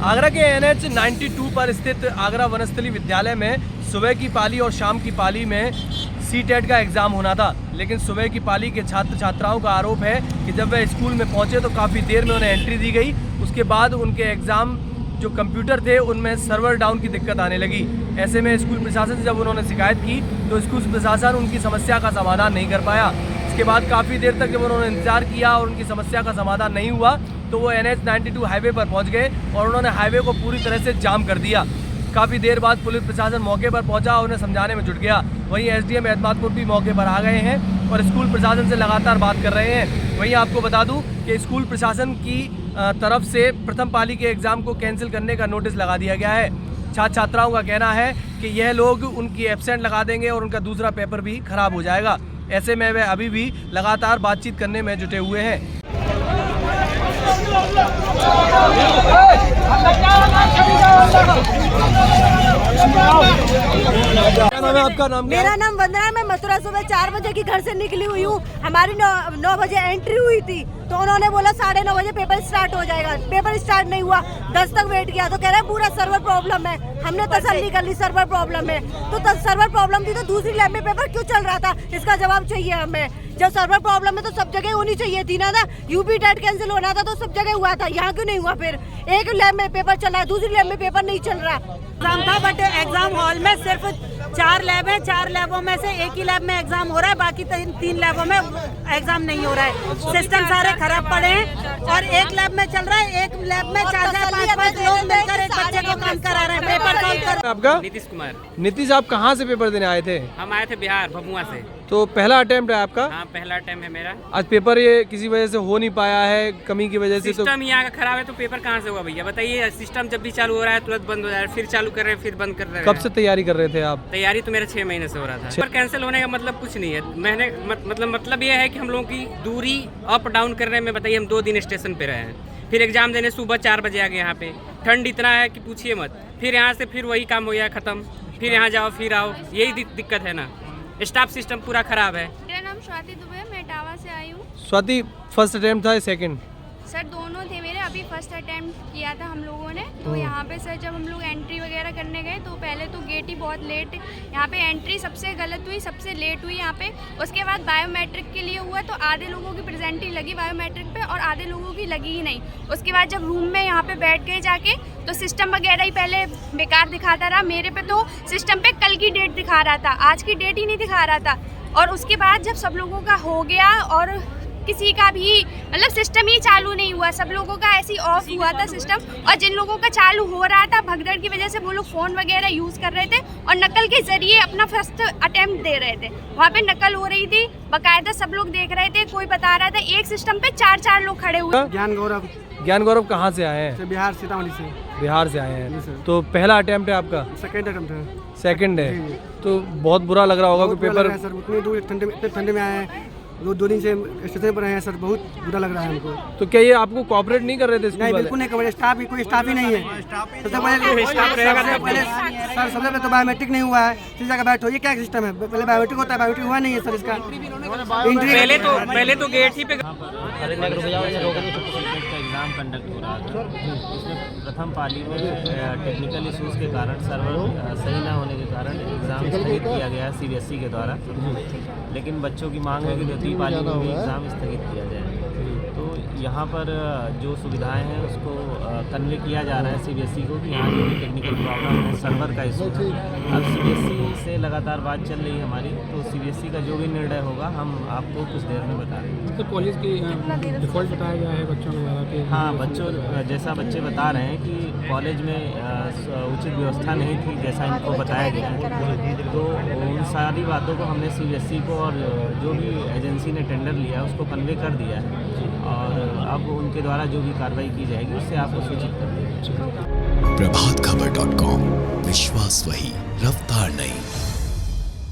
आगरा के NH 92 पर स्थित आगरा वनस्थली विद्यालय में सुबह की पाली और शाम की पाली में CTET का एग्ज़ाम होना था, लेकिन सुबह की पाली के छात्र छात्राओं का आरोप है कि जब वह स्कूल में पहुंचे तो काफ़ी देर में उन्हें एंट्री दी गई। उसके बाद उनके एग्ज़ाम जो कंप्यूटर थे उनमें सर्वर डाउन की दिक्कत आने लगी। ऐसे में स्कूल प्रशासन से जब उन्होंने शिकायत की तो स्कूल प्रशासन उनकी समस्या का समाधान नहीं कर पाया। इसके बाद काफ़ी देर तक जब उन्होंने इंतजार किया और उनकी समस्या का समाधान नहीं हुआ तो वो NH 92 हाईवे पर पहुंच गए और उन्होंने हाईवे को पूरी तरह से जाम कर दिया। काफ़ी देर बाद पुलिस प्रशासन मौके पर पहुंचा और उन्हें समझाने में जुट गया। वहीं SDM एतमादपुर भी मौके पर आ गए हैं और स्कूल प्रशासन से लगातार बात कर रहे हैं। वहीं आपको बता दूं कि स्कूल प्रशासन की तरफ से प्रथम पाली के एग्ज़ाम को कैंसिल करने का नोटिस लगा दिया गया है। छात्र छात्राओं का कहना है कि यह लोग उनकी एब्सेंट लगा देंगे और उनका दूसरा पेपर भी खराब हो जाएगा। ऐसे में वे अभी भी लगातार बातचीत करने में जुटे हुए हैं। क्या नाम है आपका? नाम क्या? मेरा नाम वंदना है। मैं मथुरा सुबह 4 बजे की घर से निकली हुई हूँ। हमारी 9 बजे एंट्री हुई थी तो उन्होंने बोला 9:30 बजे पेपर स्टार्ट हो जाएगा। पेपर स्टार्ट नहीं हुआ, 10 तक वेट किया तो कह रहे हैं पूरा सर्वर प्रॉब्लम है। हमने तसल्ली कर ली सर्वर प्रॉब्लम है, तो सर्वर प्रॉब्लम थी तो दूसरी लैब में पेपर क्यों चल रहा था, इसका जवाब चाहिए हमें। जब सर्वर प्रॉब्लम है तो सब जगह होनी चाहिए थी ना। यूपी टेट कैंसिल होना था तो सब जगह हुआ था, यहाँ क्यों नहीं हुआ? फिर एक लैब में पेपर चल रहा है, दूसरी लैब में पेपर नहीं चल रहा। एग्जाम था बट एग्जाम हॉल में सिर्फ 4 लैब है, 4 लैबों में से एक ही लैब में एग्जाम हो रहा है, बाकी 3 लैबों में एग्जाम नहीं हो रहा है। सिस्टम सारे खराब पड़े हैं और एक लैब में चल रहा है, एक लैब में 4-5 लोग मिलकर एक बच्चे को काम करा रहे हैं, पेपर सॉल्व कर। आपका? नीतीश कुमार। नीतीश, आप कहाँ से पेपर देने आए थे? हम आए थे बिहार भभुआ से। तो पहला अटेम्प्ट है आपका? हाँ, पहला अटेम्प्ट है मेरा। आज पेपर ये किसी वजह से हो नहीं पाया है, कमी की वजह से। सिस्टम यहाँ का खराब है तो पेपर कहाँ से हुआ भैया बताइए? सिस्टम जब भी चालू हो रहा है तुरंत बंद हो जा रहा है, फिर चालू कर रहे हैं, फिर बंद कर रहे हैं। कब से तैयारी कर रहे थे आप? तैयारी तो मेरा 6 महीने से हो रहा था। पेपर कैंसिल होने का मतलब कुछ नहीं है। मैंने मतलब ये है कि हम लोगों की दूरी अप डाउन करने में, बताइए हम 2 दिन स्टेशन पे रहे हैं, फिर एग्जाम देने सुबह 4 बजे आ गए यहाँ पे। ठंड इतना है कि पूछिए मत। फिर यहाँ से फिर वही काम हो गया खत्म, फिर यहाँ जाओ फिर आओ, यही दिक्कत है ना। स्टाफ सिस्टम पूरा खराब है। मेरा नाम स्वाति दुबे, मैं इटावा से आई हूँ। स्वाति, फर्स्ट अटेम्प्ट था सेकंड? सर दोनों थे मेरे। अभी फर्स्ट अटेम्प्ट किया था हम लोगों ने। तो यहाँ पे सर जब हम लोग एंट्री वगैरह करने गए तो पहले तो गेट ही बहुत लेट, यहाँ पे एंट्री सबसे गलत हुई, सबसे लेट हुई यहाँ पे। उसके बाद बायोमेट्रिक के लिए हुआ तो आधे लोगों की प्रेजेंट लगी बायोमेट्रिक पे और आधे लोगों की लगी ही नहीं। उसके बाद जब रूम में यहाँ पे बैठ गए जाके तो सिस्टम वगैरह ही पहले बेकार दिखाता रहा। मेरे पे तो सिस्टम पे कल की डेट दिखा रहा था, आज की डेट ही नहीं दिखा रहा था। और उसके बाद जब सब लोगों का हो गया और किसी का भी मतलब सिस्टम ही चालू नहीं हुआ, सब लोगों का ऐसे ही ऑफ हुआ था सिस्टम। और जिन लोगों का चालू हो रहा था भगदड़ की वजह से वो लोग फ़ोन वगैरह यूज़ कर रहे थे और नकल के ज़रिए अपना फर्स्ट अटेम्प्ट दे रहे थे। वहाँ पे नकल हो रही थी, बाकायदा सब लोग देख रहे थे, कोई बता रहा था। एक सिस्टम पे 4 लोग खड़े हुए। ज्ञान गौरव कहाँ से आए हैं? बिहार, सीतामढ़ी से। बिहार से आए हैं। तो पहला अटेम्प्ट है आपका? सेकंड अटेम्प्ट है। सेकंड है। तो बहुत बुरा लग रहा होगा कि पेपर सर उतनी दूर इतने ठंडे में आए हैं, 2 दिन से स्टेशन पर हैं सर, बहुत बुरा लग रहा है हमको। तो क्या ये आपको कोऑपरेट नहीं कर रहे थे? नहीं, बिल्कुल नहीं कर रहे। स्टाफ ही कोई स्टाफ ही नहीं है। सबसे पहले सर सबसे पहले तो बायोमेट्रिक नहीं हुआ है, फिर जगह बैठ हो, ये क्या सिस्टम है? पहले बायोमेट्रिक होता है, बायोमेट्रिक हुआ नहीं है सर इसका। पहले तो गेट ही पे एग्ज़ाम कंडक्ट हो रहा था, उसमें प्रथम पाली में टेक्निकल इश्यूज़ के कारण सर्वर सही ना होने के कारण एग्ज़ाम स्थगित किया गया CBSE के द्वारा। लेकिन बच्चों की मांग है कि 2री पाली में भी एग्ज़ाम स्थगित किया जाए। तो यहाँ पर जो सुविधाएं हैं उसको कन्वे किया जा रहा है CBSE को कि यहाँ जो भी टेक्निकल प्रॉब्लम है, सर्वर का इशू है। अब CBSE से लगातार बात चल रही है हमारी, तो CBSE का जो भी निर्णय होगा हम आपको कुछ देर में बता रहे हैं। तो कॉलेज की डिफ़ॉल्ट बताया गया है बच्चों द्वारा कि हाँ, बच्चों जैसा बच्चे बता रहे हैं कि कॉलेज में उचित व्यवस्था नहीं थी जैसा इनको बताया गया है। तो उन सारी बातों को हमने CBSE को और जो भी एजेंसी ने टेंडर लिया उसको कन्वे कर दिया है और अब उनके द्वारा जो भी कार्रवाई की जाएगी उससे आपको सूचित कर दिया जाएगा। प्रभातखबर.com, विश्वास वही, रफ्तार नहीं।